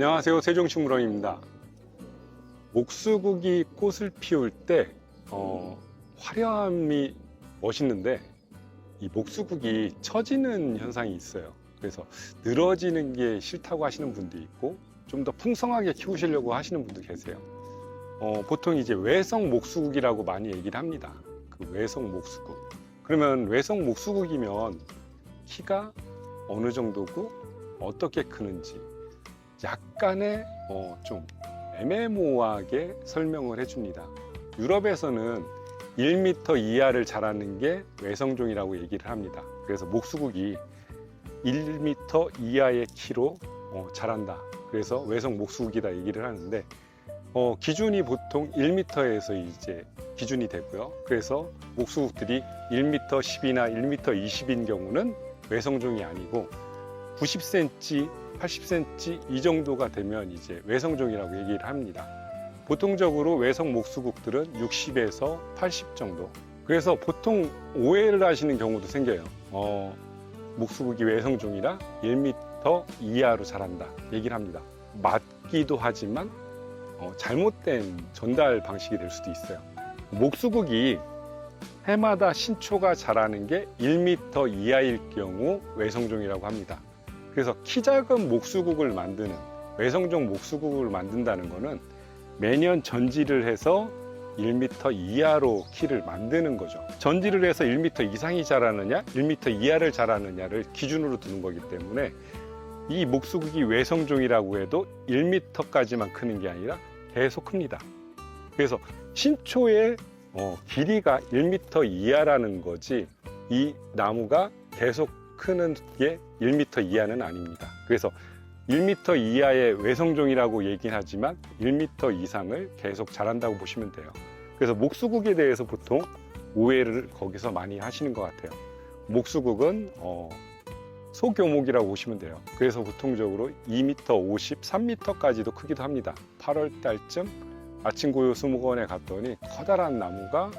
안녕하세요, 세종식물원입니다. 목수국이 꽃을 피울 때 화려함이 멋있는데 이 목수국이 처지는 현상이 있어요. 그래서 늘어지는 게 싫다고 하시는 분도 있고 좀 더 풍성하게 키우시려고 하시는 분도 계세요. 보통 이제 외성 목수국이라고 많이 얘기를 합니다. 그 외성 목수국. 그러면 외성 목수국이면 키가 어느 정도고 어떻게 크는지 약간의 좀 애매모호하게 설명을 해줍니다. 유럽에서는 1m 이하를 자라는 게 외성종이라고 얘기를 합니다. 그래서 목수국이 1m 이하의 키로 자란다. 그래서 외성 목수국이다 얘기를 하는데 기준이 보통 1m에서 이제 기준이 되고요. 그래서 목수국들이 1m 10이나 1m 20인 경우는 외성종이 아니고 90cm, 80cm 이 정도가 되면 이제 외성종이라고 얘기를 합니다. 보통적으로 외성 목수국들은 60에서 80 정도. 그래서 보통 오해를 하시는 경우도 생겨요. 목수국이 외성종이라 1m 이하로 자란다 얘기를 합니다. 맞기도 하지만 잘못된 전달 방식이 될 수도 있어요. 목수국이 해마다 신초가 자라는 게 1m 이하일 경우 외성종이라고 합니다. 그래서 키 작은 목수국을 만드는, 외성종 목수국을 만든다는 거는 매년 전지를 해서 1m 이하로 키를 만드는 거죠. 전지를 해서 1m 이상이 자라느냐 1m 이하를 자라느냐를 기준으로 두는 거기 때문에 이 목수국이 외성종이라고 해도 1m까지만 크는 게 아니라 계속 큽니다. 그래서 신초의 길이가 1m 이하라는 거지 이 나무가 계속 크는 게 1m 이하는 아닙니다. 그래서 1m 이하의 외성종이라고 얘기는 하지만 1m 이상을 계속 자란다고 보시면 돼요. 그래서 목수국에 대해서 보통 오해를 거기서 많이 하시는 것 같아요. 목수국은 소교목이라고 보시면 돼요. 그래서 보통적으로 2m 50, 3m까지도 크기도 합니다. 8월 달쯤 아침 고요 수목원에 갔더니 커다란 나무가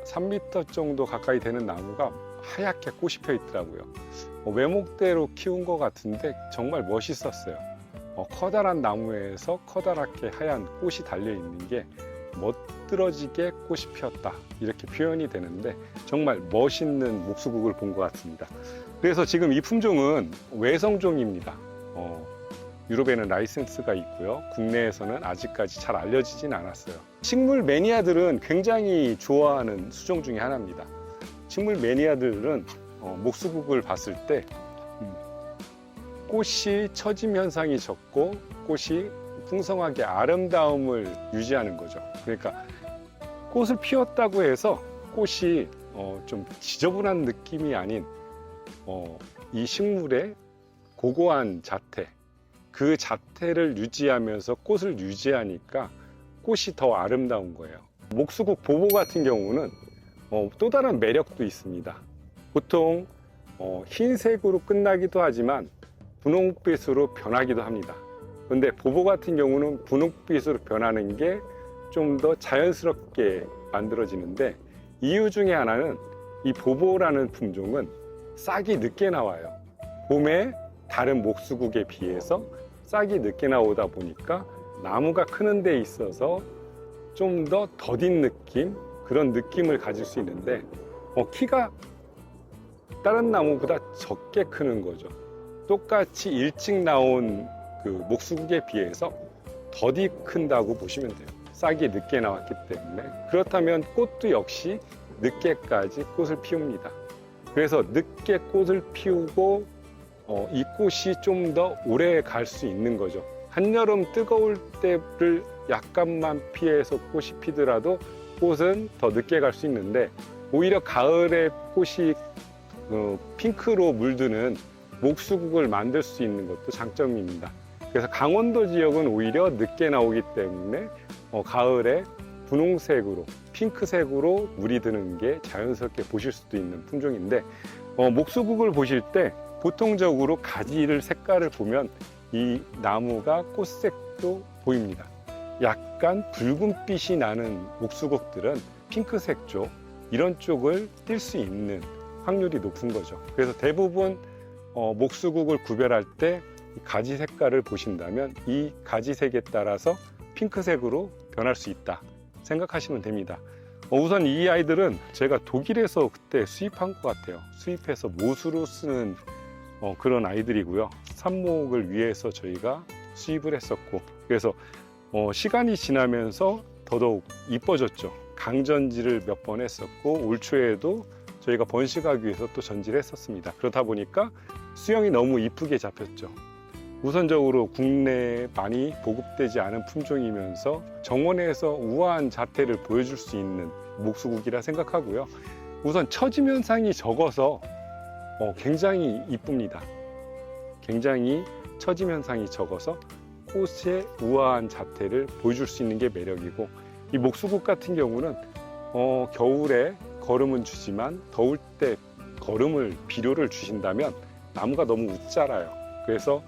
3m 정도 가까이 되는 나무가 하얗게 꽃이 펴 있더라고요. 외목대로 키운 것 같은데 정말 멋있었어요. 커다란 나무에서 커다랗게 하얀 꽃이 달려 있는 게 멋들어지게 꽃이 피었다 이렇게 표현이 되는데 정말 멋있는 목수국을 본 것 같습니다. 그래서 지금 이 품종은 외성종입니다. 유럽에는 라이센스가 있고요. 국내에서는 아직까지 잘 알려지진 않았어요. 식물 매니아들은 굉장히 좋아하는 수종 중에 하나입니다. 식물 매니아들은 목수국을 봤을 때 꽃이 처짐 현상이 적고 꽃이 풍성하게 아름다움을 유지하는 거죠. 그러니까 꽃을 피웠다고 해서 꽃이 좀 지저분한 느낌이 아닌 이 식물의 고고한 자태, 그 자태를 유지하면서 꽃을 유지하니까 꽃이 더 아름다운 거예요. 목수국 보보 같은 경우는 또 다른 매력도 있습니다. 보통 흰색으로 끝나기도 하지만 분홍빛으로 변하기도 합니다. 그런데 보보 같은 경우는 분홍빛으로 변하는 게 좀 더 자연스럽게 만들어지는데 이유 중에 하나는 이 보보라는 품종은 싹이 늦게 나와요. 봄에 다른 목수국에 비해서 싹이 늦게 나오다 보니까 나무가 크는 데 있어서 좀 더 더딘 느낌, 그런 느낌을 가질 수 있는데 키가 다른 나무보다 적게 크는 거죠. 똑같이 일찍 나온 그 목수국에 비해서 더디 큰다고 보시면 돼요. 싹이 늦게 나왔기 때문에. 그렇다면 꽃도 역시 늦게까지 꽃을 피웁니다. 그래서 늦게 꽃을 피우고 이 꽃이 좀 더 오래 갈 수 있는 거죠. 한여름 뜨거울 때를 약간만 피해서 꽃이 피더라도 꽃은 더 늦게 갈 수 있는데 오히려 가을에 꽃이 핑크로 물드는 목수국을 만들 수 있는 것도 장점입니다. 그래서 강원도 지역은 오히려 늦게 나오기 때문에 가을에 분홍색으로 핑크색으로 물이 드는 게 자연스럽게 보실 수도 있는 품종인데 목수국을 보실 때 보통적으로 가지를 색깔을 보면 이 나무가 꽃색도 보입니다. 약간 붉은빛이 나는 목수국들은 핑크색 쪽 이런 쪽을 띌 수 있는 확률이 높은 거죠. 그래서 대부분 목수국을 구별할 때 가지 색깔을 보신다면 이 가지색에 따라서 핑크색으로 변할 수 있다 생각하시면 됩니다. 우선 이 아이들은 제가 독일에서 그때 수입한 것 같아요. 수입해서 모수로 쓰는 그런 아이들이고요. 삽목을 위해서 저희가 수입을 했었고, 그래서 시간이 지나면서 더더욱 이뻐졌죠. 강전지를 몇 번 했었고, 올 초에도 저희가 번식하기 위해서 또 전지를 했었습니다. 그러다 보니까 수영이 너무 이쁘게 잡혔죠. 우선적으로 국내에 많이 보급되지 않은 품종이면서 정원에서 우아한 자태를 보여줄 수 있는 목수국이라 생각하고요. 우선 처짐 현상이 적어서 굉장히 이쁩니다. 굉장히 처짐 현상이 적어서 꽃의 우아한 자태를 보여줄 수 있는 게 매력이고, 이 목수국 같은 경우는 겨울에 거름은 주지만 더울 때 비료를 주신다면 나무가 너무 웃자라요. 그래서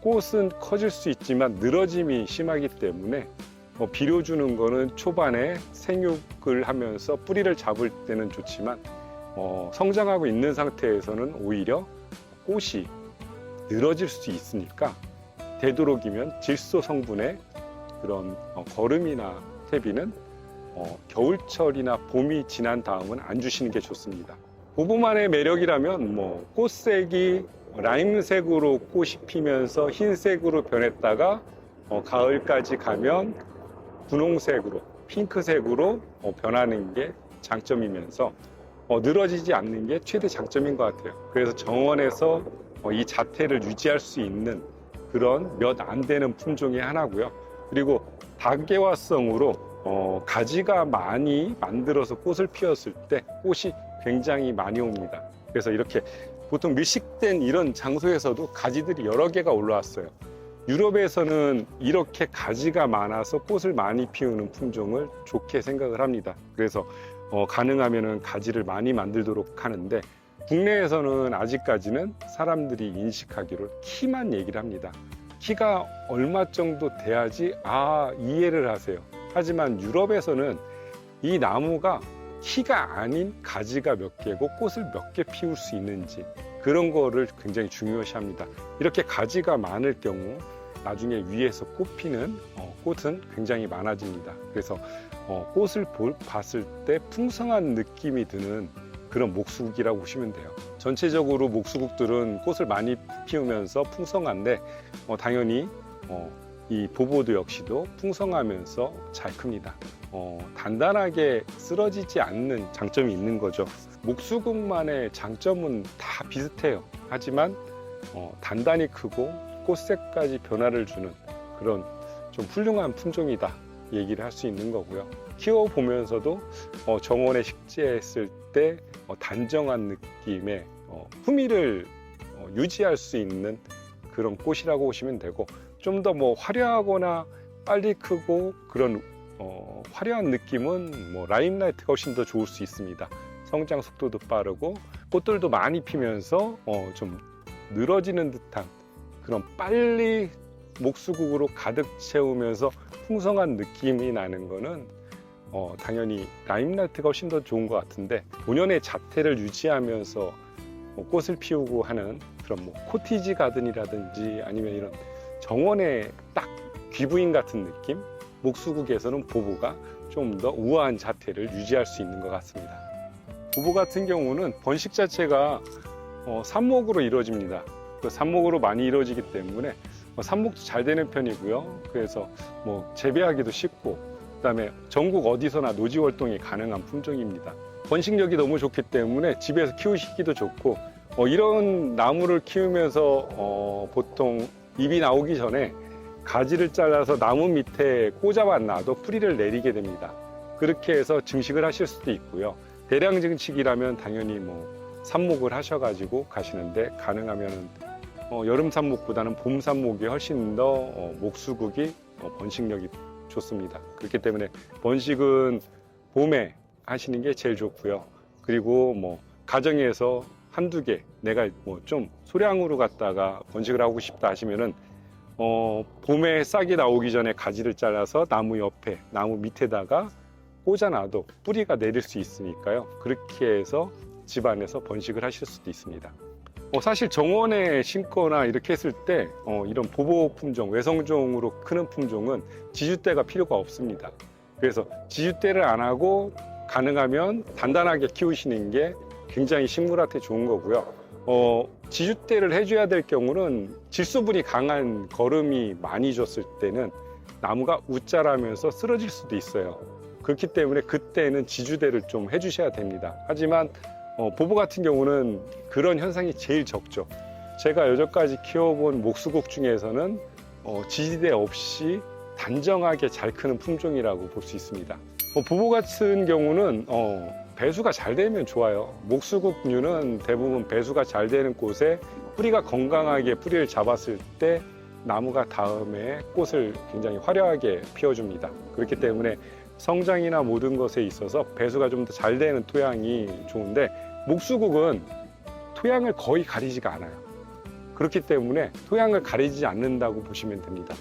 꽃은 커질 수 있지만 늘어짐이 심하기 때문에 비료 주는 거는 초반에 생육을 하면서 뿌리를 잡을 때는 좋지만 성장하고 있는 상태에서는 오히려 꽃이 늘어질 수 있으니까 되도록이면 질소 성분의 그런 거름이나 퇴비는 겨울철이나 봄이 지난 다음은 안 주시는 게 좋습니다. 보보만의 매력이라면 꽃색이 라임색으로 꽃이 피면서 흰색으로 변했다가 가을까지 가면 분홍색으로 핑크색으로 변하는 게 장점이면서 늘어지지 않는 게 최대 장점인 것 같아요. 그래서 정원에서 이 자태를 유지할 수 있는 그런 몇 안 되는 품종의 하나고요. 그리고 다계화성으로 가지가 많이 만들어서 꽃을 피웠을 때 꽃이 굉장히 많이 옵니다. 그래서 이렇게 보통 밀식된 이런 장소에서도 가지들이 여러 개가 올라왔어요. 유럽에서는 이렇게 가지가 많아서 꽃을 많이 피우는 품종을 좋게 생각을 합니다. 그래서 가능하면 가지를 많이 만들도록 하는데, 국내에서는 아직까지는 사람들이 인식하기로 키만 얘기를 합니다. 키가 얼마 정도 돼야지 이해를 하세요. 하지만 유럽에서는 이 나무가 키가 아닌 가지가 몇 개고 꽃을 몇 개 피울 수 있는지 그런 거를 굉장히 중요시합니다. 이렇게 가지가 많을 경우 나중에 위에서 꽃피는 꽃은 굉장히 많아집니다. 그래서 꽃을 봤을 때 풍성한 느낌이 드는 그런 목수국이라고 보시면 돼요. 전체적으로 목수국들은 꽃을 많이 피우면서 풍성한데 당연히 이 보보도 역시도 풍성하면서 잘 큽니다. 단단하게 쓰러지지 않는 장점이 있는 거죠. 목수국만의 장점은 다 비슷해요. 하지만 단단히 크고 꽃색까지 변화를 주는 그런 좀 훌륭한 품종이다 얘기를 할 수 있는 거고요. 키워보면서도 정원에 식재했을 때 단정한 느낌의 품위를 유지할 수 있는 그런 꽃이라고 보시면 되고, 좀 더 화려하거나 빨리 크고 그런 화려한 느낌은 라임라이트가 훨씬 더 좋을 수 있습니다. 성장 속도도 빠르고 꽃들도 많이 피면서 좀 늘어지는 듯한 그런 빨리 목수국으로 가득 채우면서 풍성한 느낌이 나는 거는 당연히 라임라이트가 훨씬 더 좋은 것 같은데, 본연의 자태를 유지하면서 꽃을 피우고 하는 그런 코티지 가든이라든지 아니면 이런 정원의 딱 귀부인 같은 느낌, 목수국에서는 보보가 좀 더 우아한 자태를 유지할 수 있는 것 같습니다. 보보 같은 경우는 번식 자체가 삽목으로 이루어집니다. 그 삽목으로 많이 이루어지기 때문에 삽목도 잘 되는 편이고요. 그래서 재배하기도 쉽고, 그다음에 전국 어디서나 노지 활동이 가능한 품종입니다. 번식력이 너무 좋기 때문에 집에서 키우시기도 좋고, 이런 나무를 키우면서 보통 잎이 나오기 전에 가지를 잘라서 나무 밑에 꽂아만 놔도 뿌리를 내리게 됩니다. 그렇게 해서 증식을 하실 수도 있고요. 대량 증식이라면 당연히 삽목을 하셔가지고 가시는데, 가능하면 여름 삽목보다는 봄 삽목이 훨씬 더 목수국이 번식력이 좋습니다. 그렇기 때문에 번식은 봄에 하시는 게 제일 좋고요. 그리고 가정에서 한두 개 내가 좀 소량으로 갖다가 번식을 하고 싶다 하시면은 봄에 싹이 나오기 전에 가지를 잘라서 나무 옆에, 나무 밑에다가 꽂아놔도 뿌리가 내릴 수 있으니까요. 그렇게 해서 집안에서 번식을 하실 수도 있습니다. 사실 정원에 심거나 이렇게 했을 때 이런 보보 품종, 외성종으로 크는 품종은 지주대가 필요가 없습니다. 그래서 지주대를 안 하고 가능하면 단단하게 키우시는 게 굉장히 식물한테 좋은 거고요. 지주대를 해줘야 될 경우는 질소분이 강한 거름이 많이 줬을 때는 나무가 웃자라면서 쓰러질 수도 있어요. 그렇기 때문에 그때는 지주대를 좀 해주셔야 됩니다. 하지만 보보 같은 경우는 그런 현상이 제일 적죠. 제가 여태까지 키워본 목수국 중에서는 지지대 없이 단정하게 잘 크는 품종이라고 볼 수 있습니다. 보보 같은 경우는 배수가 잘 되면 좋아요. 목수국류는 대부분 배수가 잘 되는 곳에 뿌리가 건강하게 뿌리를 잡았을 때 나무가 다음에 꽃을 굉장히 화려하게 피워줍니다. 그렇기 때문에 성장이나 모든 것에 있어서 배수가 좀 더 잘 되는 토양이 좋은데, 목수국은 토양을 거의 가리지가 않아요. 그렇기 때문에 토양을 가리지 않는다고 보시면 됩니다.